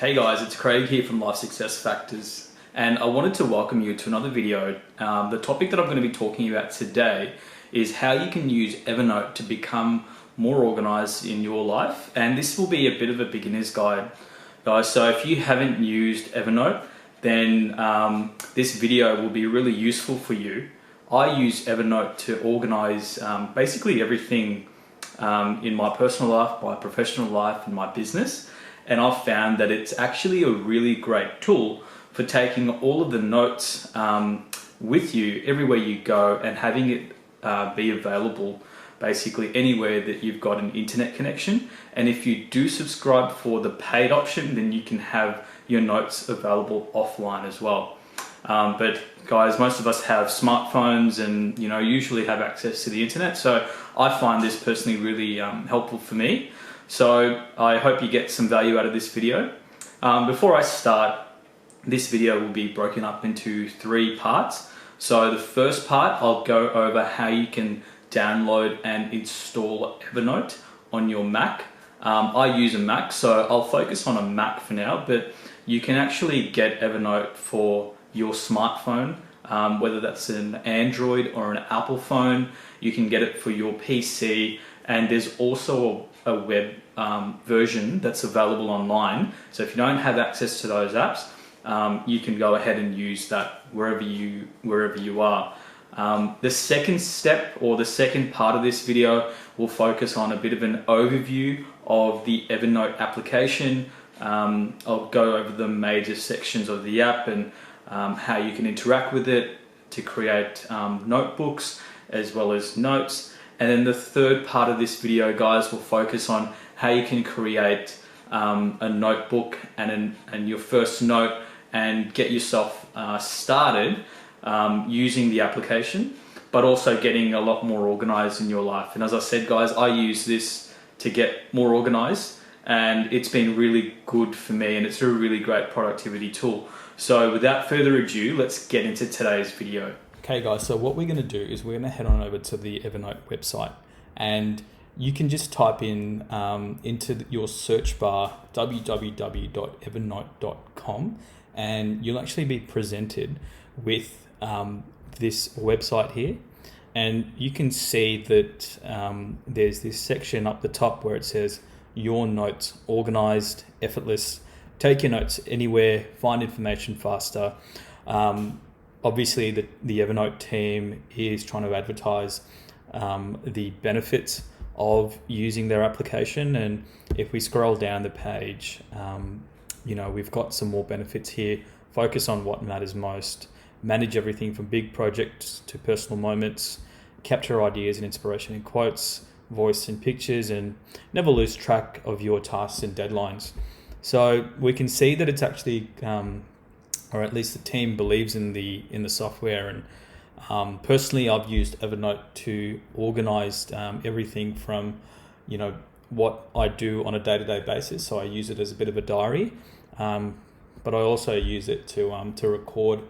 Hey guys, it's Craig here from Life Success Factors, and I wanted to welcome you to another video. The topic that I'm going to be talking about today is how you can use Evernote to become more organized in your life, and this will be a bit of a beginner's guide, guys. So if you haven't used Evernote, then this video will be really useful for you. I use Evernote to organize basically everything in my personal life, my professional life, and my business. And I've found that it's actually a really great tool for taking all of the notes with you everywhere you go and having it be available basically anywhere that you've got an internet connection. And if you do subscribe for the paid option, then you can have your notes available offline as well. But guys, most of us have smartphones and usually have access to the internet. So I find this personally really helpful for me. So I hope you get some value out of this video. Before I start, this video will be broken up into 3 parts. So the first part, I'll go over how you can download and install Evernote on your Mac. I use a Mac, so I'll focus on a Mac for now, but you can actually get Evernote for your smartphone, whether that's an Android or an Apple phone. You can get it for your PC, and there's also a web version that's available online. So if you don't have access to those apps, you can go ahead and use that wherever you are. The second step, or the second part of this video, will focus on a bit of an overview of the Evernote application. I'll go over the major sections of the app and how you can interact with it to create notebooks as well as notes. And then the third part of this video, guys, will focus on how you can create a notebook and your first note and get yourself started using the application, but also getting a lot more organized in your life. And as I said, guys, I use this to get more organized, and it's been really good for me, and it's a really great productivity tool. So without further ado, let's get into today's video. Okay guys, so what we're going to do is we're going to head on over to the Evernote website, and you can just type in into your search bar www.evernote.com, and you'll actually be presented with this website here. And you can see that there's this section up the top where it says your notes, organized, effortless, take your notes anywhere, find information faster. Obviously, the Evernote team is trying to advertise the benefits of using their application. And if we scroll down the page, we've got some more benefits here. Focus on what matters most. Manage everything from big projects to personal moments. Capture ideas and inspiration in quotes, voice and pictures, and never lose track of your tasks and deadlines. So we can see that it's actually or at least the team believes in the software. And personally, I've used Evernote to organize everything from what I do on a day-to-day basis. So I use it as a bit of a diary, but I also use it to record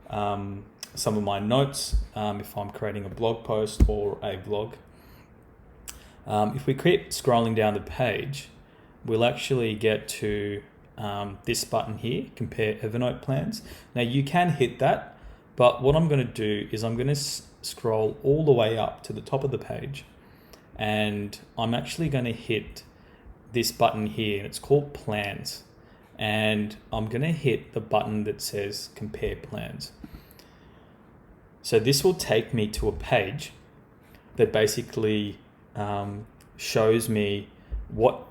some of my notes if I'm creating a blog post or a vlog. If we keep scrolling down the page, we'll actually get to this button here, compare Evernote plans. Now you can hit that, but what I'm going to do is I'm going to scroll all the way up to the top of the page, and I'm actually going to hit this button here, and it's called plans. And I'm going to hit the button that says compare plans. So this will take me to a page that basically shows me what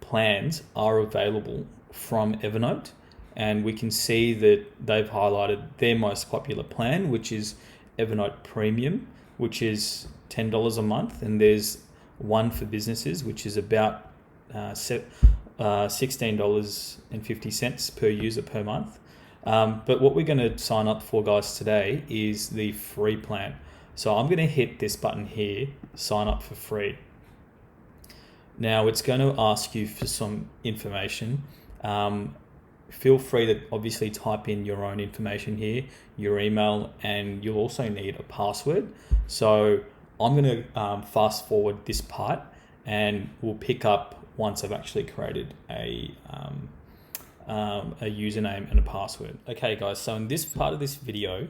plans are available from Evernote, and we can see that they've highlighted their most popular plan, which is Evernote Premium, which is $10 a month, and there's one for businesses, which is about $16.50 per user per month. But what we're going to sign up for, guys, today is the free plan. So I'm going to hit this button here, sign up for free. Now it's going to ask you for some information. Feel free to obviously type in your own information here, your email, and you'll also need a password. So I'm going to fast forward this part, and we'll pick up once I've actually created a a username and a password. Okay guys, so in this part of this video,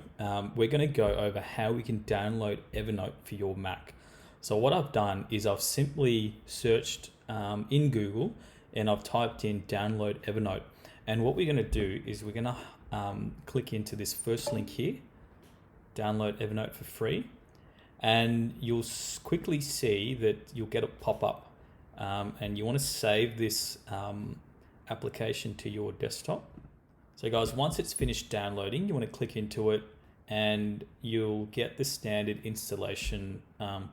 we're going to go over how we can download Evernote for your Mac. So what I've done is I've simply searched in Google and I've typed in download Evernote. And what we're going to do is we're going to click into this first link here, download Evernote for free. And you'll quickly see that you'll get a pop-up and you want to save this application to your desktop. So guys, once it's finished downloading, you want to click into it and you'll get the standard installation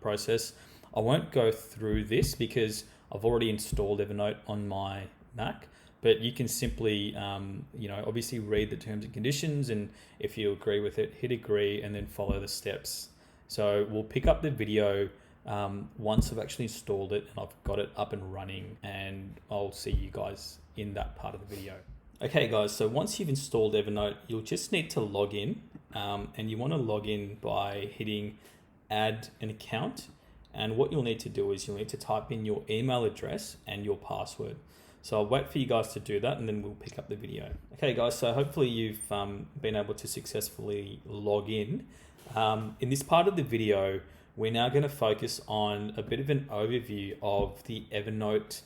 process. I won't go through this because I've already installed Evernote on my Mac, but you can simply, obviously read the terms and conditions, and if you agree with it, hit agree and then follow the steps. So we'll pick up the video once I've actually installed it and I've got it up and running, and I'll see you guys in that part of the video. Okay guys, so once you've installed Evernote, you'll just need to log in, and you want to log in by hitting add an account. And what you'll need to do is you'll need to type in your email address and your password. So I'll wait for you guys to do that and then we'll pick up the video. Okay guys, so hopefully you've been able to successfully log in. In this part of the video, we're now going to focus on a bit of an overview of the Evernote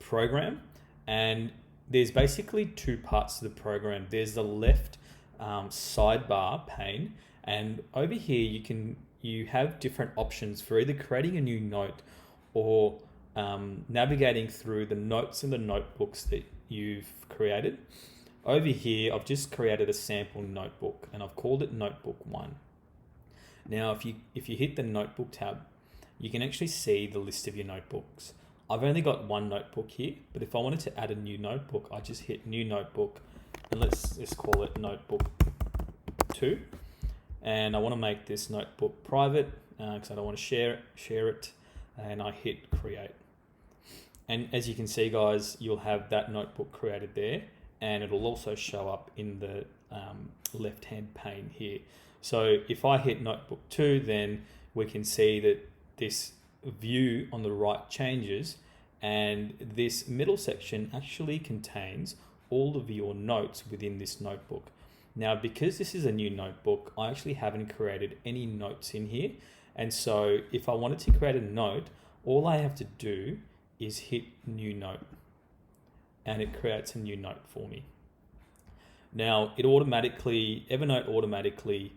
program. And there's basically two parts to the program. There's the left sidebar pane, and over here you have different options for either creating a new note or navigating through the notes in the notebooks that you've created. Over here, I've just created a sample notebook and I've called it Notebook 1. Now, if you hit the Notebook tab, you can actually see the list of your notebooks. I've only got one notebook here, but if I wanted to add a new notebook, I just hit New Notebook, and let's call it Notebook 2. And I want to make this notebook private because I don't want to share it, and I hit Create. And as you can see, guys, you'll have that notebook created there, and it'll also show up in the left-hand pane here. So if I hit Notebook 2, then we can see that this view on the right changes, and this middle section actually contains all of your notes within this notebook. Now, because this is a new notebook, I actually haven't created any notes in here. And so if I wanted to create a note, all I have to do is hit New Note, and it creates a new note for me. Now, Evernote automatically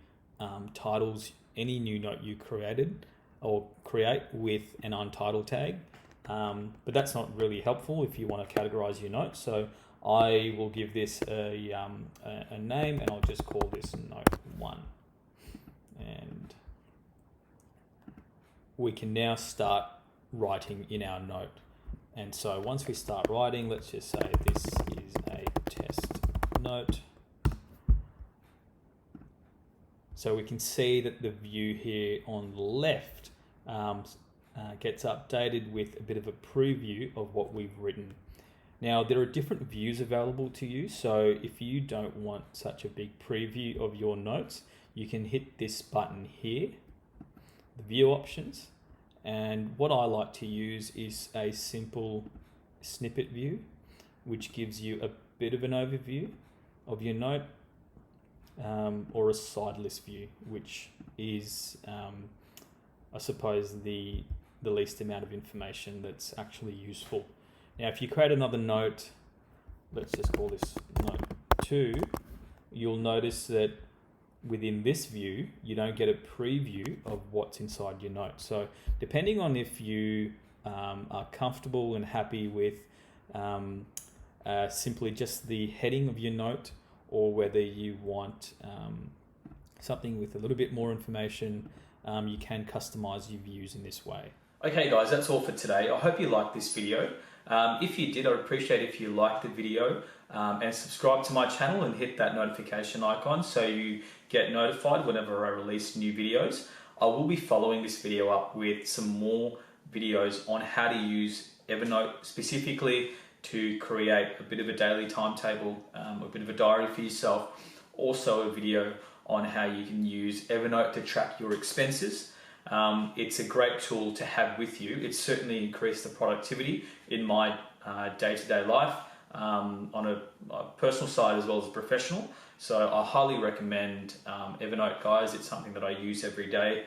titles any new note you created or create with an untitled tag, but that's not really helpful if you want to categorize your notes. So I will give this a name, and I'll just call this Note 1. And we can now start writing in our note. And so once we start writing, let's just say this is a test note. So we can see that the view here on the left gets updated with a bit of a preview of what we've written. Now, there are different views available to you. So if you don't want such a big preview of your notes, you can hit this button here, the view options. And what I like to use is a simple snippet view, which gives you a bit of an overview of your note, or a side list view, which is, I suppose, the least amount of information that's actually useful. Now, if you create another note, let's just call this Note 2, you'll notice that within this view, you don't get a preview of what's inside your note. So depending on if you are comfortable and happy with simply just the heading of your note, or whether you want something with a little bit more information, you can customize your views in this way. Okay guys, that's all for today. I hope you liked this video. If you did, I'd appreciate if you liked the video and subscribe to my channel and hit that notification icon so you get notified whenever I release new videos. I will be following this video up with some more videos on how to use Evernote specifically to create a bit of a daily timetable, a bit of a diary for yourself. Also a video on how you can use Evernote to track your expenses. It's a great tool to have with you. It's certainly increased the productivity in my day-to-day life. on a personal side as well as a professional. So I highly recommend Evernote, guys. It's something that I use every day.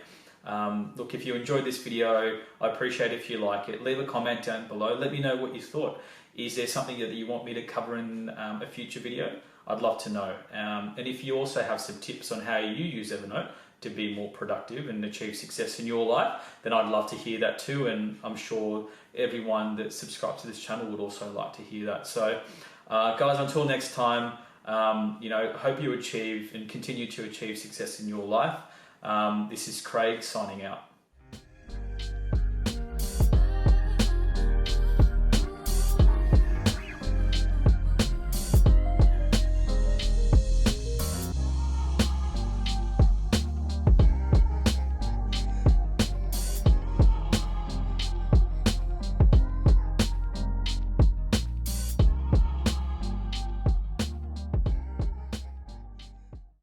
Look, if you enjoyed this video, I appreciate if you like it. Leave a comment down below. Let me know what you thought. Is there something that you want me to cover in a future video? I'd love to know. And if you also have some tips on how you use Evernote to be more productive and achieve success in your life, then I'd love to hear that too. And I'm sure everyone that subscribes to this channel would also like to hear that. So guys, until next time, hope you achieve and continue to achieve success in your life. This is Craig signing out.